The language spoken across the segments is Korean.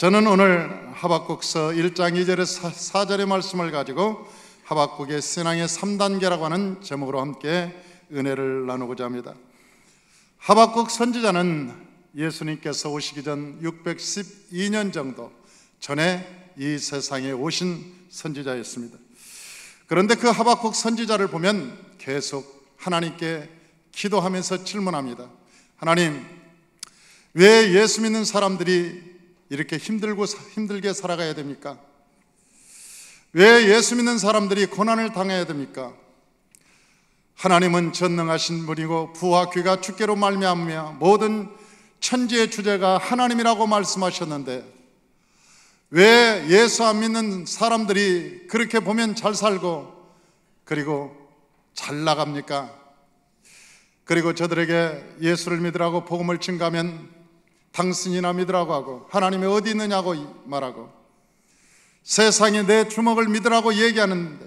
저는 오늘 하박국서 1장 2절에서 4절의 말씀을 가지고 하박국의 신앙의 3단계라고 하는 제목으로 함께 은혜를 나누고자 합니다. 하박국 선지자는 예수님께서 오시기 전 612년 정도 전에 이 세상에 오신 선지자였습니다. 그런데 그 하박국 선지자를 보면 계속 하나님께 기도하면서 질문합니다. 하나님, 왜 예수 믿는 사람들이 이렇게 힘들게 살아가야 됩니까? 왜 예수 믿는 사람들이 고난을 당해야 됩니까? 하나님은 전능하신 분이고 부와 귀가 주께로 말미암으며 모든 천지의 주제가 하나님이라고 말씀하셨는데 왜 예수 안 믿는 사람들이 그렇게 보면 잘 살고 그리고 잘 나갑니까? 그리고 저들에게 예수를 믿으라고 복음을 증가하면 당신이나 믿으라고 하고 하나님이 어디 있느냐고 말하고 세상에 내 주먹을 믿으라고 얘기하는데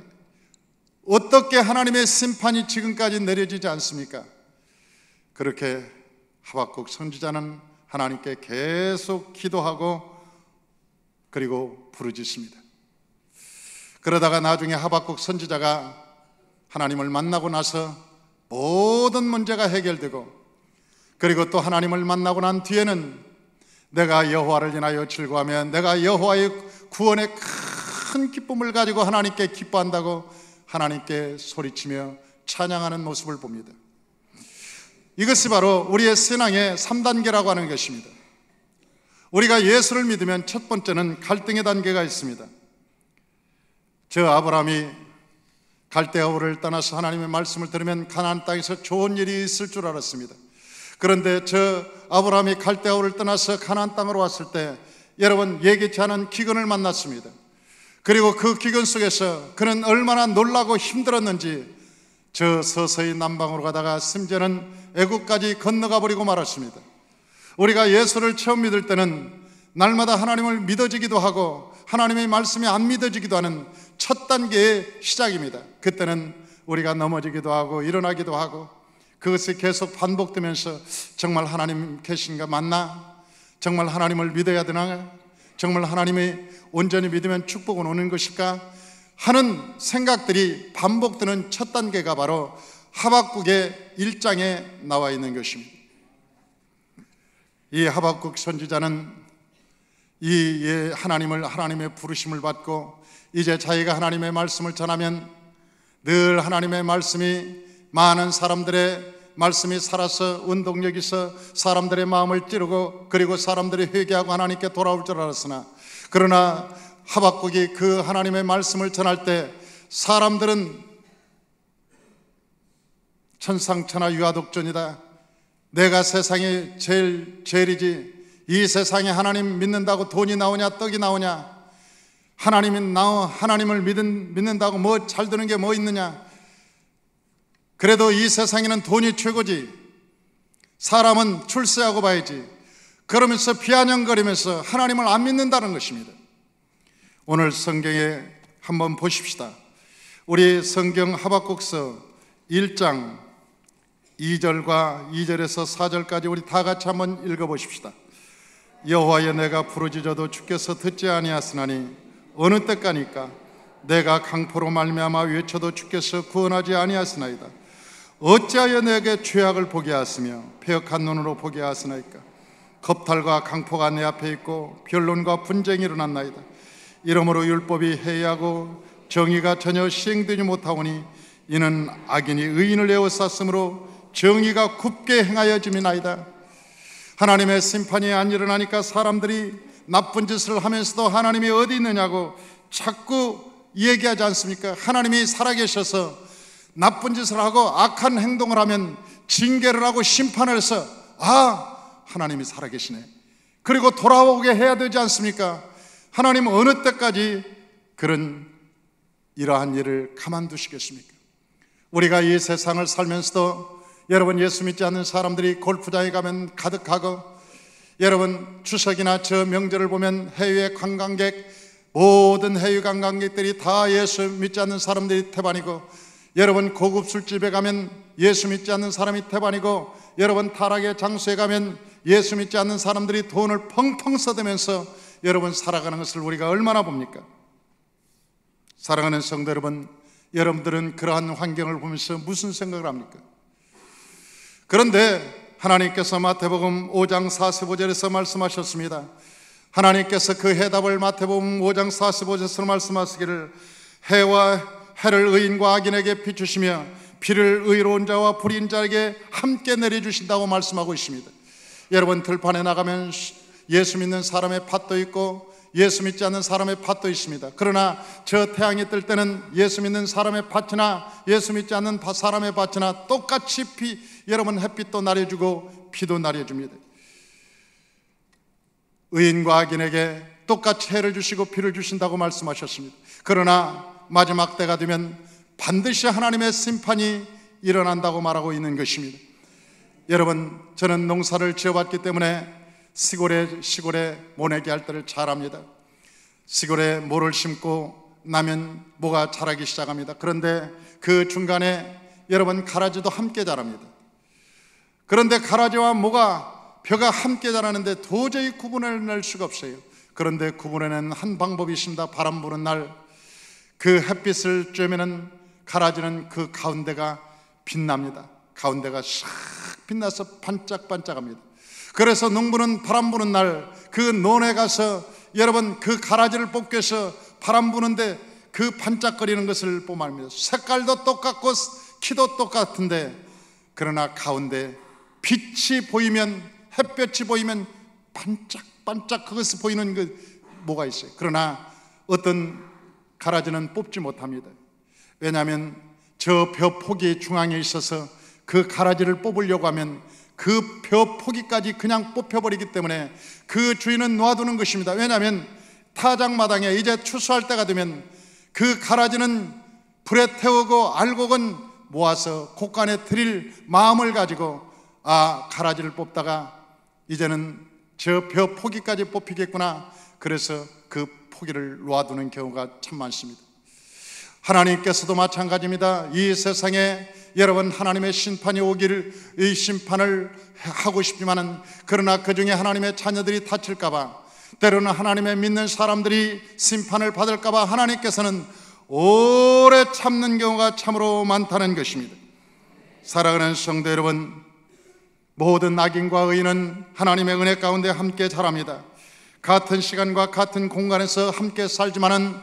어떻게 하나님의 심판이 지금까지 내려지지 않습니까? 그렇게 하박국 선지자는 하나님께 계속 기도하고 그리고 부르짖습니다. 그러다가 나중에 하박국 선지자가 하나님을 만나고 나서 모든 문제가 해결되고 그리고 또 하나님을 만나고 난 뒤에는 내가 여호와를 인하여 즐거워하며 내가 여호와의 구원의 큰 기쁨을 가지고 하나님께 기뻐한다고 하나님께 소리치며 찬양하는 모습을 봅니다. 이것이 바로 우리의 신앙의 3단계라고 하는 것입니다. 우리가 예수를 믿으면 첫 번째는 갈등의 단계가 있습니다. 저 아브라함이 갈대아 우르를 떠나서 하나님의 말씀을 들으면 가나안 땅에서 좋은 일이 있을 줄 알았습니다. 그런데 저 아브라함이 갈대아 우르를 떠나서 가나안 땅으로 왔을 때 여러분 예기치 않은 기근을 만났습니다. 그리고 그 기근 속에서 그는 얼마나 놀라고 힘들었는지 저 서서히 남방으로 가다가 심지어는 애국까지 건너가 버리고 말았습니다. 우리가 예수를 처음 믿을 때는 날마다 하나님을 믿어지기도 하고 하나님의 말씀이 안 믿어지기도 하는 첫 단계의 시작입니다. 그때는 우리가 넘어지기도 하고 일어나기도 하고 그것이 계속 반복되면서 정말 하나님 계신가 맞나? 정말 하나님을 믿어야 되나? 정말 하나님이 온전히 믿으면 축복은 오는 것일까? 하는 생각들이 반복되는 첫 단계가 바로 하박국의 1장에 나와 있는 것입니다. 이 하박국 선지자는 이 하나님의 부르심을 받고 이제 자기가 하나님의 말씀을 전하면 늘 하나님의 말씀이 많은 사람들의 말씀이 살아서 운동력이 있어 사람들의 마음을 찌르고 그리고 사람들이 회개하고 하나님께 돌아올 줄 알았으나 그러나 하박국이 그 하나님의 말씀을 전할 때 사람들은 천상천하 유아독존이다. 내가 세상에 제일이지 이 세상에 하나님 믿는다고 돈이 나오냐 떡이 나오냐 하나님을 믿는다고 뭐 잘 되는 게 뭐 있느냐 그래도 이 세상에는 돈이 최고지 사람은 출세하고 봐야지 그러면서 비아냥거리면서 하나님을 안 믿는다는 것입니다. 오늘 성경에 한번 보십시다. 우리 성경 하박국서 1장 2절과 2절에서 4절까지 우리 다 같이 한번 읽어보십시다. 여호와여 내가 부르짖어도 주께서 듣지 아니하시나니 어느 때까니까 내가 강포로 말미암아 외쳐도 주께서 구원하지 아니하시나이다. 어찌하여 내게 죄악을 보게 하시며 패역한 눈으로 보게 하시나이까. 겁탈과 강포가 내 앞에 있고 변론과 분쟁이 일어났나이다. 이러므로 율법이 해이하고 정의가 전혀 시행되지 못하오니 이는 악인이 의인을 에워쌌으므로 정의가 굽게 행하여짐이나이다. 하나님의 심판이 안 일어나니까 사람들이 나쁜 짓을 하면서도 하나님이 어디 있느냐고 자꾸 얘기하지 않습니까? 하나님이 살아계셔서 나쁜 짓을 하고 악한 행동을 하면 징계를 하고 심판을 해서 하나님이 살아계시네 그리고 돌아오게 해야 되지 않습니까? 하나님은 어느 때까지 이러한 일을 가만두시겠습니까? 우리가 이 세상을 살면서도 여러분 예수 믿지 않는 사람들이 골프장에 가면 가득하고 여러분 추석이나 저 명절을 보면 해외 관광객 모든 해외 관광객들이 다 예수 믿지 않는 사람들이 태반이고 여러분 고급 술집에 가면 예수 믿지 않는 사람이 태반이고 여러분 타락의 장소에 가면 예수 믿지 않는 사람들이 돈을 펑펑 써대면서 여러분 살아가는 것을 우리가 얼마나 봅니까? 사랑하는 성도 여러분, 여러분들은 그러한 환경을 보면서 무슨 생각을 합니까? 그런데 하나님께서 마태복음 5장 45절에서 말씀하셨습니다. 하나님께서 그 해답을 마태복음 5장 45절에서 말씀하시기를 해와 해를 의인과 악인에게 비추시며 비를 의로운 자와 불의인 자에게 함께 내려주신다고 말씀하고 있습니다. 여러분, 들판에 나가면 예수 믿는 사람의 밭도 있고 예수 믿지 않는 사람의 밭도 있습니다. 그러나 저 태양이 뜰 때는 예수 믿는 사람의 밭이나 예수 믿지 않는 사람의 밭이나 똑같이 여러분 햇빛도 나려주고 비도 나려줍니다. 의인과 악인에게 똑같이 해를 주시고 비를 주신다고 말씀하셨습니다. 그러나 마지막 때가 되면 반드시 하나님의 심판이 일어난다고 말하고 있는 것입니다. 여러분, 저는 농사를 지어봤기 때문에 시골에 모내기 할 때를 잘 압니다. 시골에 모를 심고 나면 모가 자라기 시작합니다. 그런데 그 중간에 여러분 가라지도 함께 자랍니다. 그런데 가라지와 모가 벼가 함께 자라는데 도저히 구분해낼 수가 없어요. 그런데 구분해내는 한 방법이 있습니다. 바람 부는 날 그 햇빛을 쬐면은 가라지는 그 가운데가 빛납니다. 가운데가 싹 빛나서 반짝반짝합니다. 그래서 농부는 바람 부는 날 그 논에 가서 여러분 그 가라지를 뽑기 위해서 바람 부는데 그 반짝거리는 것을 뽐합니다. 색깔도 똑같고 키도 똑같은데 그러나 가운데 빛이 보이면, 햇볕이 보이면 반짝반짝 그것이 보이는 그 뭐가 있어요. 그러나 어떤 가라지는 뽑지 못합니다. 왜냐하면 저 벼 포기 중앙에 있어서 그 가라지를 뽑으려고 하면 그 벼 포기까지 그냥 뽑혀버리기 때문에 그 주인은 놓아두는 것입니다. 왜냐하면 타작마당에 이제 추수할 때가 되면 그 가라지는 불에 태우고 알곡은 모아서 곳간에 드릴 마음을 가지고 가라지를 뽑다가 이제는 저 벼 포기까지 뽑히겠구나, 그래서 그 포기를 놓아두는 경우가 참 많습니다. 하나님께서도 마찬가지입니다. 이 세상에 여러분 하나님의 심판이 오기를, 이 심판을 하고 싶지만은 그러나 그 중에 하나님의 자녀들이 다칠까봐, 때로는 하나님의 믿는 사람들이 심판을 받을까봐 하나님께서는 오래 참는 경우가 참으로 많다는 것입니다. 사랑하는 성도 여러분, 모든 악인과 의인은 하나님의 은혜 가운데 함께 자랍니다. 같은 시간과 같은 공간에서 함께 살지만은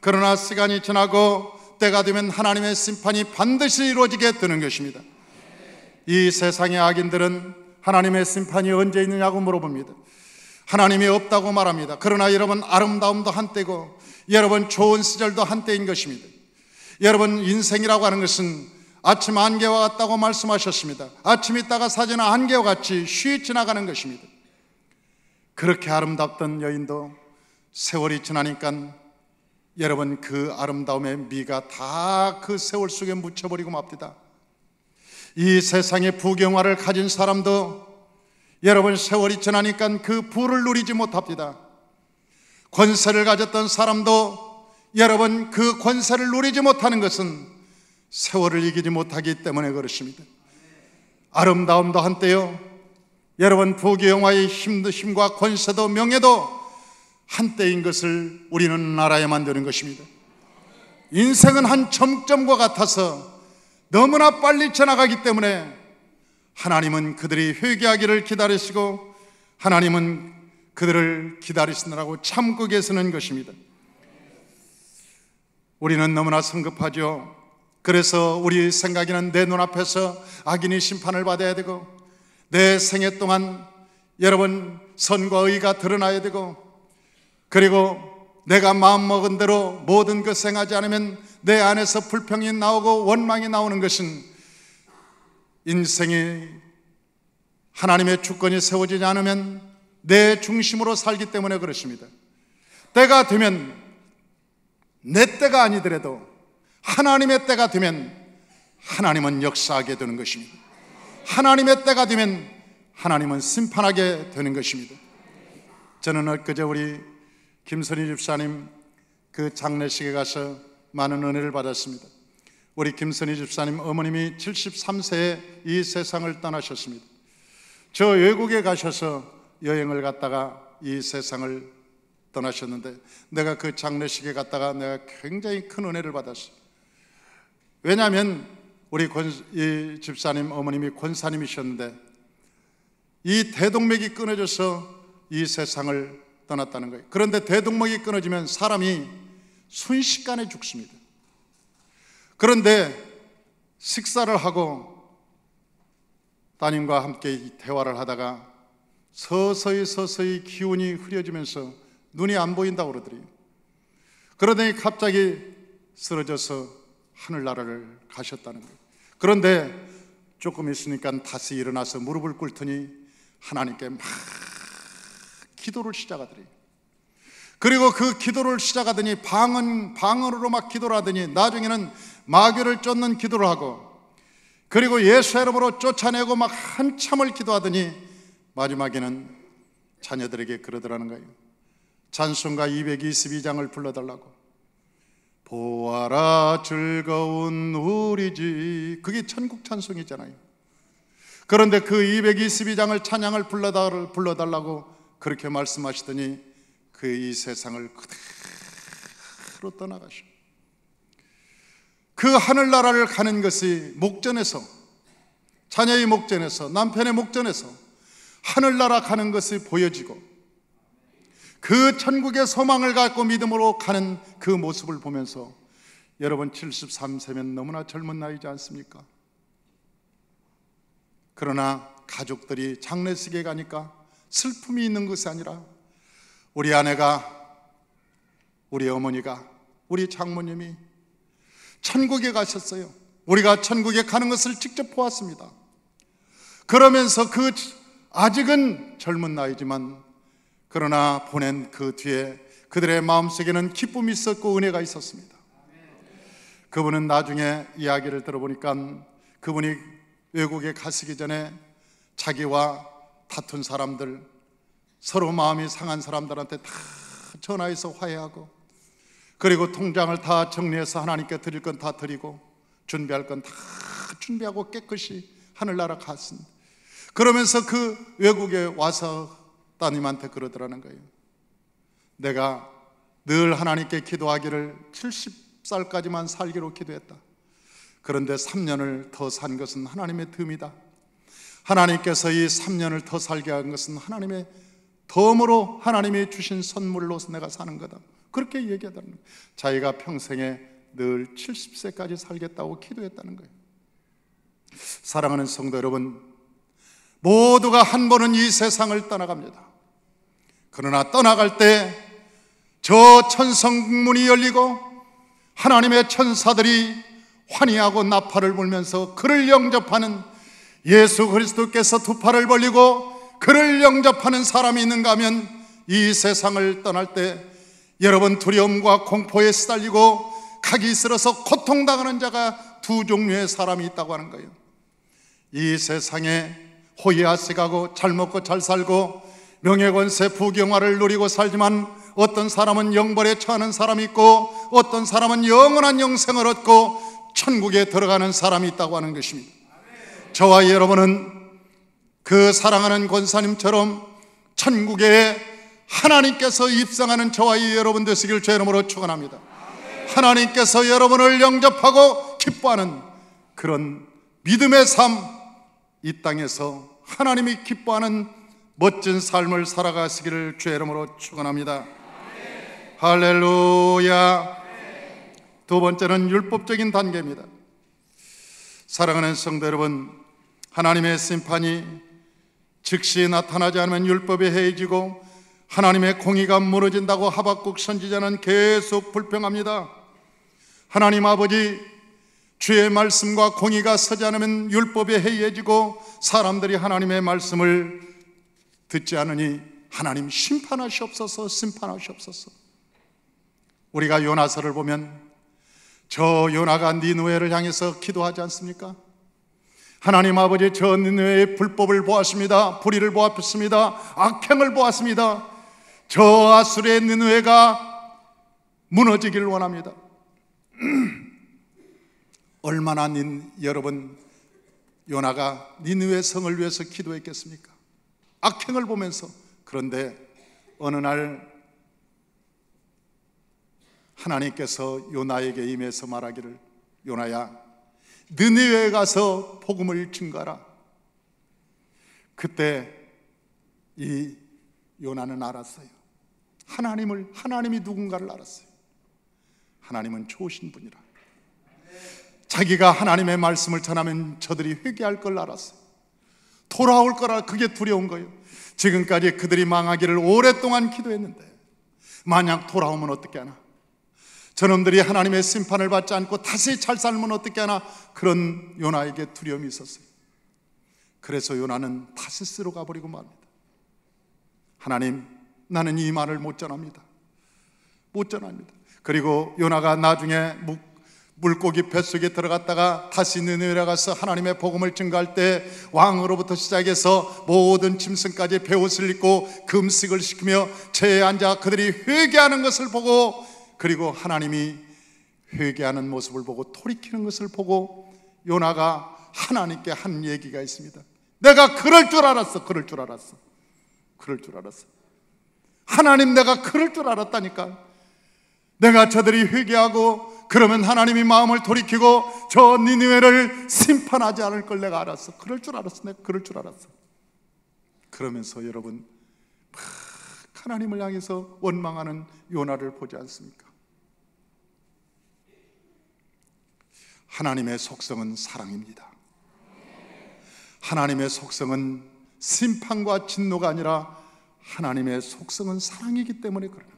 그러나 시간이 지나고 때가 되면 하나님의 심판이 반드시 이루어지게 되는 것입니다. 이 세상의 악인들은 하나님의 심판이 언제 있느냐고 물어봅니다. 하나님이 없다고 말합니다. 그러나 여러분, 아름다움도 한때고 여러분 좋은 시절도 한때인 것입니다. 여러분, 인생이라고 하는 것은 아침 안개와 같다고 말씀하셨습니다. 아침이 있다가 사지는 안개와 같이 쉬 지나가는 것입니다. 그렇게 아름답던 여인도 세월이 지나니까 여러분 그 아름다움의 미가 다 그 세월 속에 묻혀버리고 맙니다. 이 세상의 부경화를 가진 사람도 여러분 세월이 지나니까 그 부를 누리지 못합니다. 권세를 가졌던 사람도 여러분 그 권세를 누리지 못하는 것은 세월을 이기지 못하기 때문에 그렇습니다. 아름다움도 한때요, 여러분 부귀영화의 힘과 권세도 명예도 한때인 것을 우리는 알아야만 되는 것입니다. 인생은 한 점점과 같아서 너무나 빨리 지나가기 때문에 하나님은 그들이 회개하기를 기다리시고 하나님은 그들을 기다리시느라고 참고 계시는 것입니다. 우리는 너무나 성급하죠. 그래서 우리 생각에는 내 눈앞에서 악인이 심판을 받아야 되고 내 생애 동안 여러분 선과 의가 드러나야 되고 그리고 내가 마음먹은 대로 모든 것 행하지 않으면 내 안에서 불평이 나오고 원망이 나오는 것은 인생이 하나님의 주권이 세워지지 않으면 내 중심으로 살기 때문에 그렇습니다. 때가 되면 내 때가 아니더라도 하나님의 때가 되면 하나님은 역사하게 되는 것입니다. 하나님의 때가 되면 하나님은 심판하게 되는 것입니다. 저는 엊그제 우리 김선희 집사님 그 장례식에 가서 많은 은혜를 받았습니다. 우리 김선희 집사님 어머님이 73세에 이 세상을 떠나셨습니다. 저 외국에 가셔서 여행을 갔다가 이 세상을 떠나셨는데 내가 그 장례식에 갔다가 내가 굉장히 큰 은혜를 받았어요. 왜냐하면 우리 이 집사님 어머님이 권사님이셨는데 이 대동맥이 끊어져서 이 세상을 떠났다는 거예요. 그런데 대동맥이 끊어지면 사람이 순식간에 죽습니다. 그런데 식사를 하고 따님과 함께 대화를 하다가 서서히 기운이 흐려지면서 눈이 안 보인다고 그러더래요. 그러더니 갑자기 쓰러져서 하늘나라를 가셨다는 거예요. 그런데 조금 있으니까 다시 일어나서 무릎을 꿇더니 하나님께 막 기도를 시작하더래요. 그리고 그 기도를 시작하더니 방언으로 막 기도를 하더니 나중에는 마귀를 쫓는 기도를 하고, 그리고 예수 이름으로 쫓아내고 막 한참을 기도하더니 마지막에는 자녀들에게 그러더라는 거예요. 찬송가 222장을 불러달라고. 보아라 즐거운 우리 집, 그게 천국 찬송이잖아요. 그런데 그 222장을 찬양을 불러달라고 그렇게 말씀하시더니 그 이 세상을 그대로 떠나가시고, 그 하늘나라를 가는 것이 목전에서, 자녀의 목전에서, 남편의 목전에서 하늘나라 가는 것이 보여지고, 그 천국의 소망을 갖고 믿음으로 가는 그 모습을 보면서, 여러분 73세면 너무나 젊은 나이지 않습니까? 그러나 가족들이 장례식에 가니까 슬픔이 있는 것이 아니라 우리 아내가, 우리 어머니가, 우리 장모님이 천국에 가셨어요. 우리가 천국에 가는 것을 직접 보았습니다. 그러면서 그 아직은 젊은 나이지만 그러나 보낸 그 뒤에 그들의 마음속에는 기쁨이 있었고 은혜가 있었습니다. 그분은 나중에 이야기를 들어보니까 그분이 외국에 가시기 전에 자기와 다툰 사람들, 서로 마음이 상한 사람들한테 다 전화해서 화해하고, 그리고 통장을 다 정리해서 하나님께 드릴 건 다 드리고 준비할 건 다 준비하고 깨끗이 하늘나라 갔습니다. 그러면서 그 외국에 와서 따님한테 그러더라는 거예요. 내가 늘 하나님께 기도하기를 70살까지만 살기로 기도했다. 그런데 3년을 더 산 것은 하나님의 덤이다. 하나님께서 이 3년을 더 살게 한 것은 하나님의 덤으로 하나님이 주신 선물로서 내가 사는 거다. 그렇게 얘기하더라는 거예요. 자기가 평생에 늘 70세까지 살겠다고 기도했다는 거예요. 사랑하는 성도 여러분, 모두가 한 번은 이 세상을 떠나갑니다. 그러나 떠나갈 때 저 천성문이 열리고 하나님의 천사들이 환희하고 나팔을 불면서 그를 영접하는, 예수 그리스도께서 두 팔을 벌리고 그를 영접하는 사람이 있는가 하면 이 세상을 떠날 때 여러분 두려움과 공포에 시달리고 각이 쓸어서 고통당하는 자가 두 종류의 사람이 있다고 하는 거예요. 이 세상에 호의아식하고 잘 먹고 잘 살고 명예권세 부경화를 누리고 살지만 어떤 사람은 영벌에 처하는 사람이 있고 어떤 사람은 영원한 영생을 얻고 천국에 들어가는 사람이 있다고 하는 것입니다. 저와 여러분은 그 사랑하는 권사님처럼 천국에 하나님께서 입성하는 저와 여러분 되시길 주의 이름으로 축원합니다. 하나님께서 여러분을 영접하고 기뻐하는 그런 믿음의 삶, 이 땅에서 하나님이 기뻐하는 멋진 삶을 살아가시기를 주의 이름으로 축원합니다. 할렐루야. 두 번째는 율법적인 단계입니다. 사랑하는 성도 여러분, 하나님의 심판이 즉시 나타나지 않으면 율법이 해이지고 하나님의 공의가 무너진다고 하박국 선지자는 계속 불평합니다. 하나님 아버지, 주의 말씀과 공의가 서지 않으면 율법이 해이해지고 사람들이 하나님의 말씀을 듣지 않으니 하나님 심판하시옵소서, 심판하시옵소서. 우리가 요나서를 보면 저 요나가 니느웨를 향해서 기도하지 않습니까? 하나님 아버지, 저 니느웨의 불법을 보았습니다. 불의를 보았습니다. 악행을 보았습니다. 저 아수르의 니느웨가 무너지기를 원합니다. 얼마나 여러분 요나가 니느웨 성을 위해서 기도했겠습니까? 악행을 보면서. 그런데 어느 날 하나님께서 요나에게 임해서 말하기를, 요나야, 느니웨에 가서 복음을 증거하라. 그때 이 요나는 알았어요. 하나님이 누군가를 알았어요. 하나님은 좋으신 분이라. 자기가 하나님의 말씀을 전하면 저들이 회개할 걸 알았어요. 돌아올 거라. 그게 두려운 거예요. 지금까지 그들이 망하기를 오랫동안 기도했는데 만약 돌아오면 어떻게 하나? 저놈들이 하나님의 심판을 받지 않고 다시 잘 살면 어떻게 하나? 그런 요나에게 두려움이 있었어요. 그래서 요나는 타시스로 가버리고 말합니다. 하나님, 나는 이 말을 못 전합니다. 그리고 요나가 나중에 물고기 뱃속에 들어갔다가 다시 느느웨에 가서 하나님의 복음을 증거할 때 왕으로부터 시작해서 모든 짐승까지 베옷을 입고 금식을 시키며 체에 앉아 그들이 회개하는 것을 보고, 그리고 하나님이 회개하는 모습을 보고 돌이키는 것을 보고 요나가 하나님께 한 얘기가 있습니다. 내가 그럴 줄 알았어. 하나님, 내가 그럴 줄 알았다니까. 내가 저들이 회개하고 그러면 하나님이 마음을 돌이키고 저 니느웨를 심판하지 않을 걸 내가 알았어. 내가 그럴 줄 알았어. 그러면서 여러분, 막 하나님을 향해서 원망하는 요나를 보지 않습니까? 하나님의 속성은 사랑입니다. 하나님의 속성은 심판과 진노가 아니라 하나님의 속성은 사랑이기 때문에 그래요.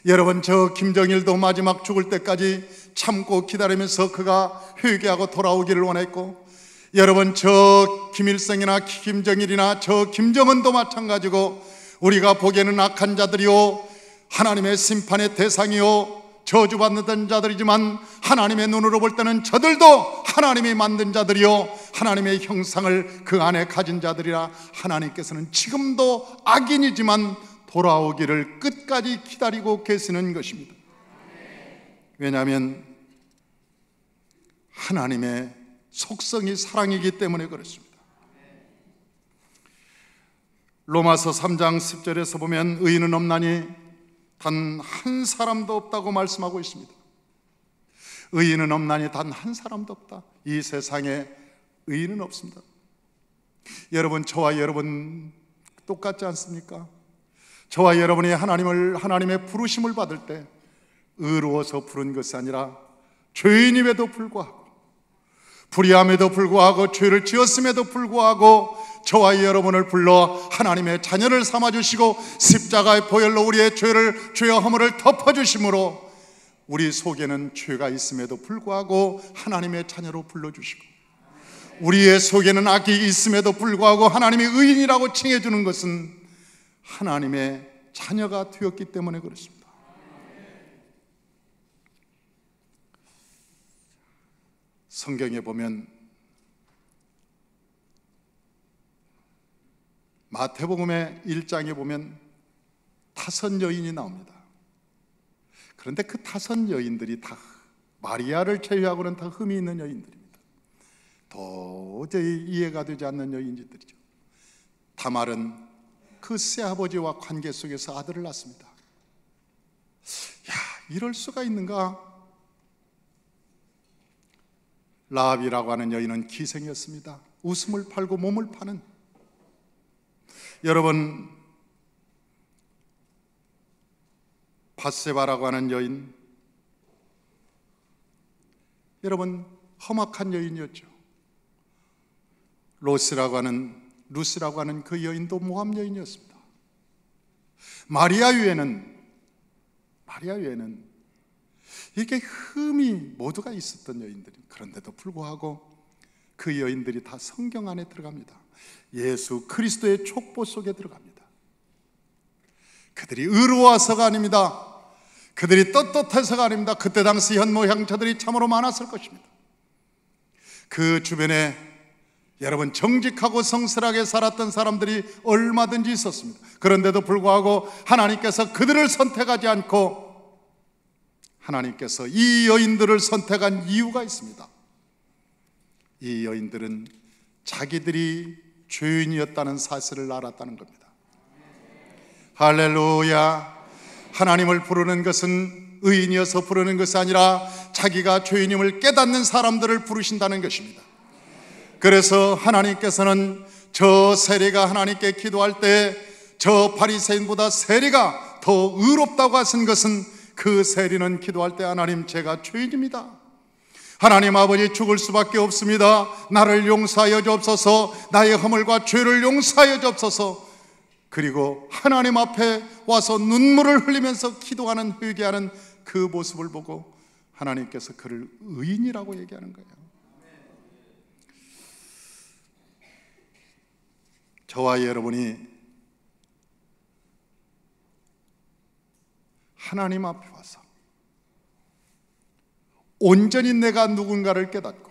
여러분, 저 김정일도 마지막 죽을 때까지 참고 기다리면서 그가 회개하고 돌아오기를 원했고, 여러분, 저 김일성이나 김정일이나 저 김정은도 마찬가지고 우리가 보기에는 악한 자들이요, 하나님의 심판의 대상이요, 저주받는 자들이지만 하나님의 눈으로 볼 때는 저들도 하나님이 만든 자들이요, 하나님의 형상을 그 안에 가진 자들이라. 하나님께서는 지금도 악인이지만 돌아오기를 끝까지 기다리고 계시는 것입니다. 왜냐하면 하나님의 속성이 사랑이기 때문에 그렇습니다. 로마서 3장 10절에서 보면 의인은 없나니 단 한 사람도 없다고 말씀하고 있습니다. 의인은 없나니 단 한 사람도 없다. 이 세상에 의인은 없습니다. 여러분, 저와 여러분 똑같지 않습니까? 저와 여러분이 하나님의 부르심을 받을 때 의로워서 부른 것이 아니라 죄인임에도 불구하고, 불의함에도 불구하고, 죄를 지었음에도 불구하고 저와 여러분을 불러 하나님의 자녀를 삼아주시고 십자가의 보혈로 우리의 죄와 허물을 덮어주심으로 우리 속에는 죄가 있음에도 불구하고 하나님의 자녀로 불러주시고, 우리의 속에는 악이 있음에도 불구하고 하나님이 의인이라고 칭해주는 것은 하나님의 자녀가 되었기 때문에 그렇습니다. 성경에 보면 마태복음의 1장에 보면 5 여인이 나옵니다. 그런데 그 5 여인들이 다, 마리아를 제외하고는 다 흠이 있는 여인들입니다. 도저히 이해가 되지 않는 여인들이죠. 다말은 그 새아버지와 관계 속에서 아들을 낳습니다. 야, 이럴 수가 있는가? 라합이라고 하는 여인은 기생이었습니다. 웃음을 팔고 몸을 파는. 여러분, 밧세바라고 하는 여인, 여러분, 험악한 여인이었죠. 루스라고 하는 그 여인도 모함 여인이었습니다. 마리아 외에는 이렇게 흠이 모두가 있었던 여인들이, 그런데도 불구하고 그 여인들이 다 성경 안에 들어갑니다. 예수 그리스도의 촉보 속에 들어갑니다. 그들이 의로워서가 아닙니다. 그들이 떳떳해서가 아닙니다. 그때 당시 현모양처들이 참으로 많았을 것입니다. 그 주변에 여러분, 정직하고 성실하게 살았던 사람들이 얼마든지 있었습니다. 그런데도 불구하고 하나님께서 그들을 선택하지 않고 하나님께서 이 여인들을 선택한 이유가 있습니다. 이 여인들은 자기들이 죄인이었다는 사실을 알았다는 겁니다. 할렐루야. 하나님을 부르는 것은 의인이어서 부르는 것이 아니라 자기가 죄인임을 깨닫는 사람들을 부르신다는 것입니다. 그래서 하나님께서는 저 세리가 하나님께 기도할 때 저 바리새인보다 세리가 더 의롭다고 하신 것은 그 세리는 기도할 때 하나님 제가 죄인입니다, 하나님 아버지 죽을 수밖에 없습니다, 나를 용서하여 주옵소서, 나의 허물과 죄를 용서하여 주옵소서, 그리고 하나님 앞에 와서 눈물을 흘리면서 기도하는 회개하는 그 모습을 보고 하나님께서 그를 의인이라고 얘기하는 거예요. 저와 여러분이 하나님 앞에 와서 온전히 내가 누군가를 깨닫고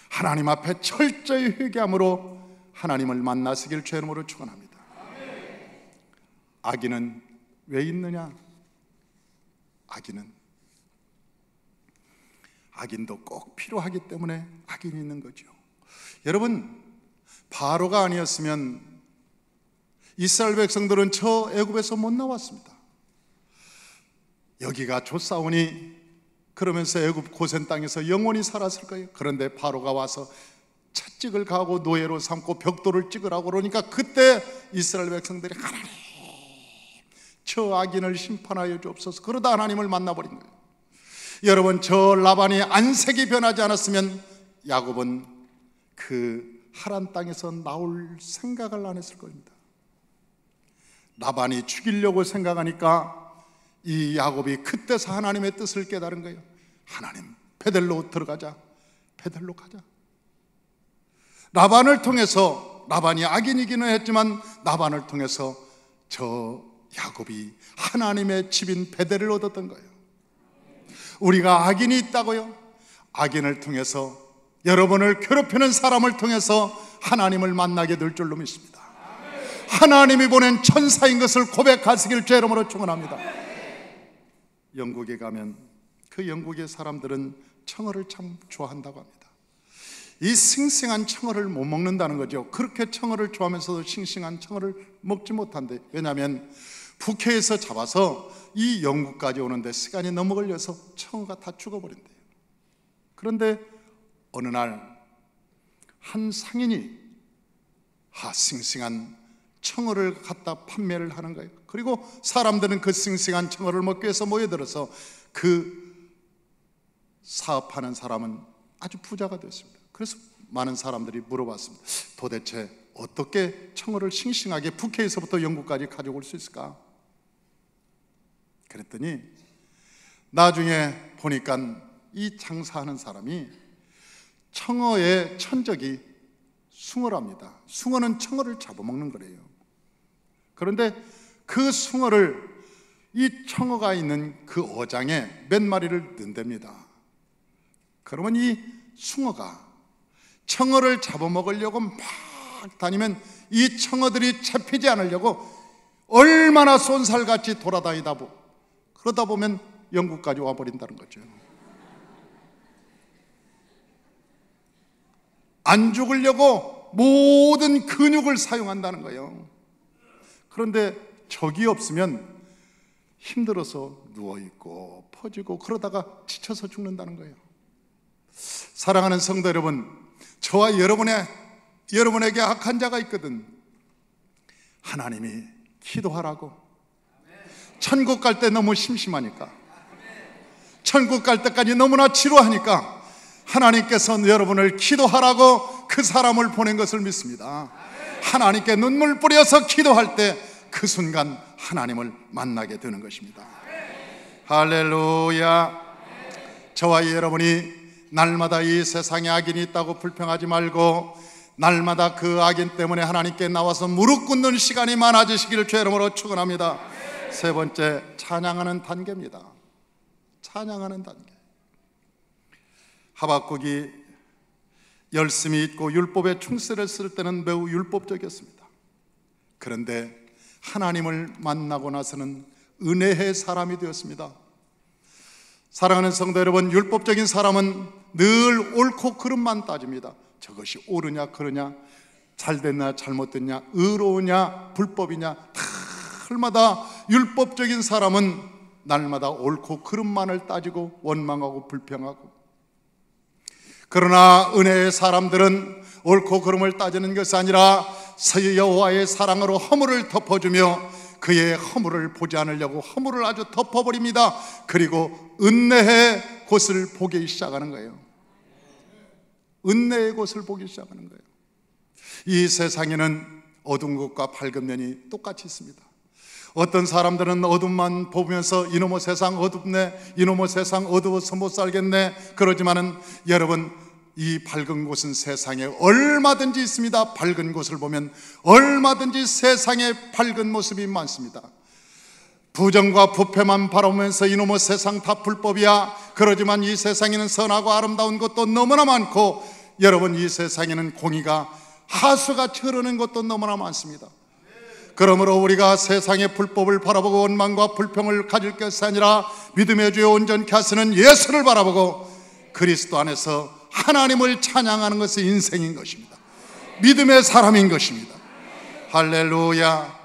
하나님 앞에 철저히 회개함으로 하나님을 만나시길 주의 이름으로 축원합니다. 악인은 왜 있느냐? 악인도 꼭 필요하기 때문에 악인이 있는 거죠. 여러분, 바로가 아니었으면 이스라엘 백성들은 저 애굽에서 못 나왔습니다. 여기가 좋사오니 그러면서 애굽 고센 땅에서 영원히 살았을 거예요. 그런데 바로가 와서 채찍을 가고 노예로 삼고 벽돌을 찍으라고 그러니까 그때 이스라엘 백성들이 하나님 저 악인을 심판하여 주옵소서, 그러다 하나님을 만나버린 거예요. 여러분, 저 라반이 안색이 변하지 않았으면 야곱은 그 하란 땅에서 나올 생각을 안 했을 겁니다. 라반이 죽이려고 생각하니까 이 야곱이 그때서 하나님의 뜻을 깨달은 거예요. 하나님, 베델로 들어가자, 베델로 가자. 라반을 통해서, 라반이 악인이기는 했지만 라반을 통해서 저 야곱이 하나님의 집인 베델을 얻었던 거예요. 우리가 악인이 있다고요? 악인을 통해서, 여러분을 괴롭히는 사람을 통해서 하나님을 만나게 될 줄로 믿습니다. 하나님이 보낸 천사인 것을 고백하시길 주의 이름으로 축원합니다. 영국에 가면 그 영국의 사람들은 청어를 참 좋아한다고 합니다. 이 싱싱한 청어를 못 먹는다는 거죠. 그렇게 청어를 좋아하면서도 싱싱한 청어를 먹지 못한대. 왜냐하면 북해에서 잡아서 이 영국까지 오는데 시간이 너무 걸려서 청어가 다 죽어버린대요. 그런데 어느 날 한 상인이 싱싱한 청어를 갖다 판매를 하는 거예요. 그리고 사람들은 그 싱싱한 청어를 먹기 위해서 모여들어서 그 사업하는 사람은 아주 부자가 됐습니다. 그래서 많은 사람들이 물어봤습니다. 도대체 어떻게 청어를 싱싱하게 북해에서부터 영국까지 가져올 수 있을까? 그랬더니 나중에 보니까 이 장사하는 사람이 청어의 천적이 숭어랍니다. 숭어는 청어를 잡아먹는 거래요. 그런데 그 숭어를 이 청어가 있는 그 어장에 몇 마리를 넣는답니다. 그러면 이 숭어가 청어를 잡아먹으려고 막 다니면 이 청어들이 잡히지 않으려고 얼마나 쏜살같이 돌아다니다 그러다 보면 영국까지 와버린다는 거죠. 안 죽으려고 모든 근육을 사용한다는 거예요. 그런데 적이 없으면 힘들어서 누워있고 퍼지고 그러다가 지쳐서 죽는다는 거예요. 사랑하는 성도 여러분, 저와 여러분에게 악한 자가 있거든. 하나님이 기도하라고. 천국 갈 때 너무 심심하니까, 천국 갈 때까지 너무나 지루하니까 하나님께서 여러분을 기도하라고 그 사람을 보낸 것을 믿습니다. 하나님께 눈물 뿌려서 기도할 때 그 순간 하나님을 만나게 되는 것입니다. 할렐루야. 저와 여러분이 날마다 이 세상에 악인이 있다고 불평하지 말고 날마다 그 악인 때문에 하나님께 나와서 무릎 꿇는 시간이 많아지시기를 주의 이름으로 축원합니다. 세 번째, 찬양하는 단계입니다. 찬양하는 단계. 하박국이 열심히 있고 율법에 충실했을 때는 매우 율법적이었습니다. 그런데 하나님을 만나고 나서는 은혜의 사람이 되었습니다. 사랑하는 성도 여러분, 율법적인 사람은 늘 옳고 그름만 따집니다. 저것이 옳으냐 그러냐, 잘됐냐 잘못됐냐, 의로우냐 불법이냐, 다 날마다 율법적인 사람은 날마다 옳고 그름만을 따지고 원망하고 불평하고, 그러나 은혜의 사람들은 옳고 그름을 따지는 것이 아니라 여호와의 사랑으로 허물을 덮어주며 그의 허물을 보지 않으려고 허물을 아주 덮어버립니다. 그리고 은혜의 곳을 보기 시작하는 거예요. 은혜의 곳을 보기 시작하는 거예요. 이 세상에는 어두운 것과 밝은 면이 똑같이 있습니다. 어떤 사람들은 어둠만 보면서 이놈의 세상 어둡네, 이놈의 세상 어두워서 못 살겠네 그러지만은 여러분, 이 밝은 곳은 세상에 얼마든지 있습니다. 밝은 곳을 보면 얼마든지 세상에 밝은 모습이 많습니다. 부정과 부패만 바라보면서 이놈의 세상 다 불법이야, 그러지만 이 세상에는 선하고 아름다운 것도 너무나 많고, 여러분, 이 세상에는 공의가 하수같이 흐르는 것도 너무나 많습니다. 그러므로 우리가 세상의 불법을 바라보고 원망과 불평을 가질 것이 아니라 믿음의 주요 온전케 하시는 예수를 바라보고 그리스도 안에서 하나님을 찬양하는 것이 인생인 것입니다. 믿음의 사람인 것입니다. 할렐루야.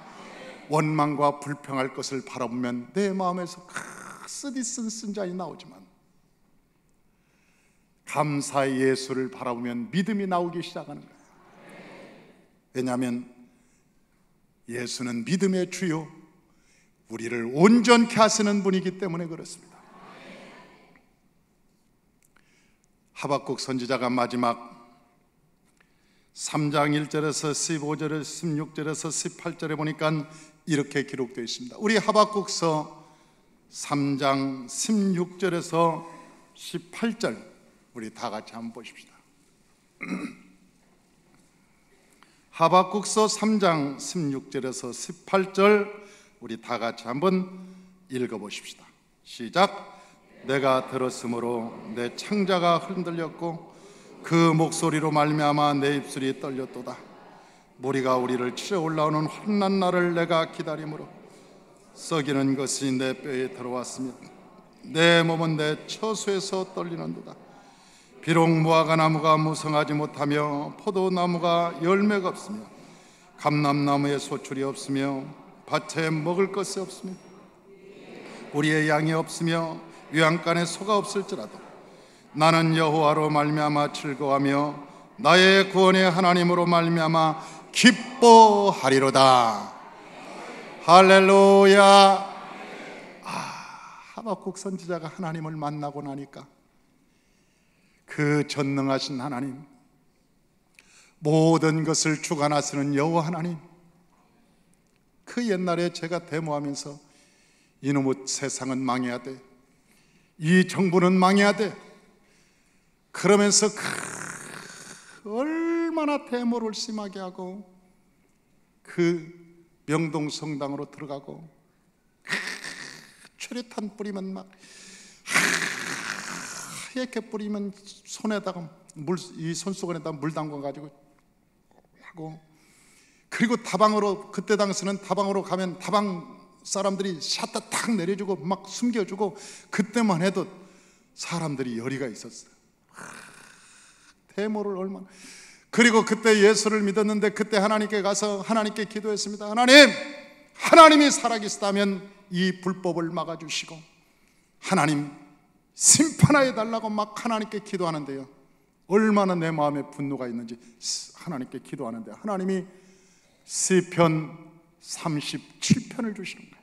원망과 불평할 것을 바라보면 내 마음에서 쓰디쓴 쓴잔이 나오지만 감사의 예수를 바라보면 믿음이 나오기 시작하는 거예요. 왜냐하면 예수는 믿음의 주요, 우리를 온전케 하시는 분이기 때문에 그렇습니다. 하박국 선지자가 마지막 3장 1절에서 15절에서 16절에서 18절에 보니까 이렇게 기록되어 있습니다. 우리 하박국서 3장 16절에서 18절 우리 다 같이 한번 보십시다. 하박국서 3장 16절에서 18절 우리 다 같이 한번 읽어보십시다. 시작. 내가 들었으므로 내 창자가 흔들렸고 그 목소리로 말미암아 내 입술이 떨렸도다. 무리가 우리를 치러 올라오는 환난 날을 내가 기다림으로 썩이는 것이 내 뼈에 들어왔으며 내 몸은 내 처소에서 떨리는도다. 비록 무화과 나무가 무성하지 못하며 포도나무가 열매가 없으며 감람나무에 소출이 없으며 밭에 먹을 것이 없으며 우리의 양이 없으며 외양간에 소가 없을지라도 나는 여호와로 말미암아 즐거워하며 나의 구원의 하나님으로 말미암아 기뻐하리로다. 할렐루야. 하박국 선지자가 하나님을 만나고 나니까 그 전능하신 하나님, 모든 것을 주관하시는 여호와 하나님, 그 옛날에 제가 데모하면서 이놈의 세상은 망해야 돼, 이 정부는 망해야 돼, 그러면서 얼마나 데모를 심하게 하고 그 명동 성당으로 들어가고 최루탄 뿌리면 막 하얗게 뿌리면 손에다가 이 손수건에다가 물 담궈가지고 하고, 그리고 다방으로, 그때 당시는 다방으로 가면 다방 사람들이 샷다 탁 내려주고 막 숨겨주고, 그때만 해도 사람들이 열의가 있었어요. 데모를 얼마나. 그리고 그때 예수를 믿었는데 그때 하나님께 가서 하나님께 기도했습니다. 하나님이 살아계시다면 이 불법을 막아주시고 하나님 심판하여 달라고 막 하나님께 기도하는데요, 얼마나 내 마음에 분노가 있는지 하나님께 기도하는데 하나님이 시편 37편을 주시는 거예요.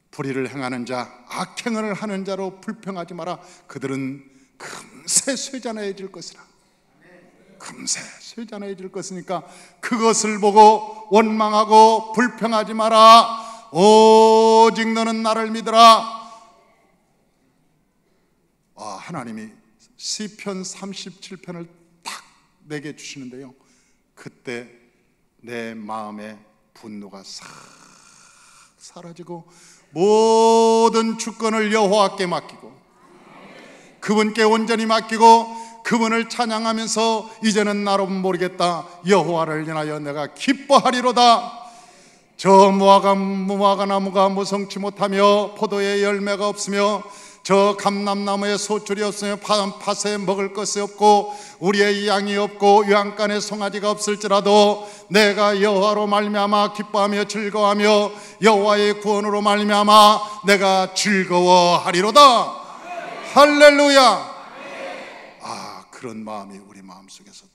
불의를 행하는 자, 악행을 하는 자로 불평하지 마라. 그들은 금세 쇠잔해질 것이라. 금세 쇠잔해질 것이니까 그것을 보고 원망하고 불평하지 마라. 오직 너는 나를 믿으라. 하나님이 시편 37편을 딱 내게 주시는데요, 그때 내 마음의 분노가 싹 사라지고 모든 주권을 여호와께 맡기고 그분께 온전히 맡기고 그분을 찬양하면서 이제는 나로는 모르겠다, 여호와를 인하여 내가 기뻐하리로다. 저 무화과 나무가 무성치 못하며 포도에 열매가 없으며 저 감람나무에 소출이 없으며 팥에 먹을 것이 없고 우리의 양이 없고 유황간에 송아지가 없을지라도 내가 여호와로 말미암아 기뻐하며 즐거워하며 여호와의 구원으로 말미암아 내가 즐거워하리로다. 할렐루야. 그런 마음이 우리 마음속에서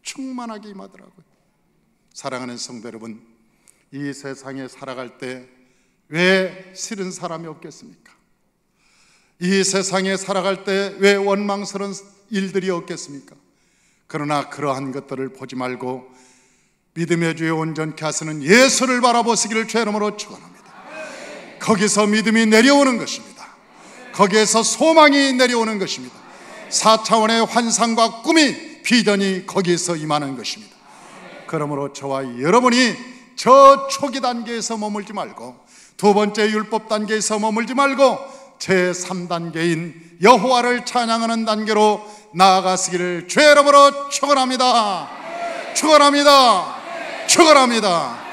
충만하게 임하더라고요. 사랑하는 성도 여러분, 이 세상에 살아갈 때 왜 싫은 사람이 없겠습니까? 이 세상에 살아갈 때 왜 원망스러운 일들이 없겠습니까? 그러나 그러한 것들을 보지 말고 믿음의 주에 온전케 하시는 예수를 바라보시기를 주의 이름으로 축원합니다. 거기서 믿음이 내려오는 것입니다. 거기에서 소망이 내려오는 것입니다. 4차원의 환상과 꿈이 비전이 거기에서 임하는 것입니다. 그러므로 저와 여러분이 저 초기 단계에서 머물지 말고 두 번째 율법 단계에서 머물지 말고 제3단계인 여호와를 찬양하는 단계로 나아가시기를 주의 이름으로 축원합니다. 축원합니다. 축원합니다.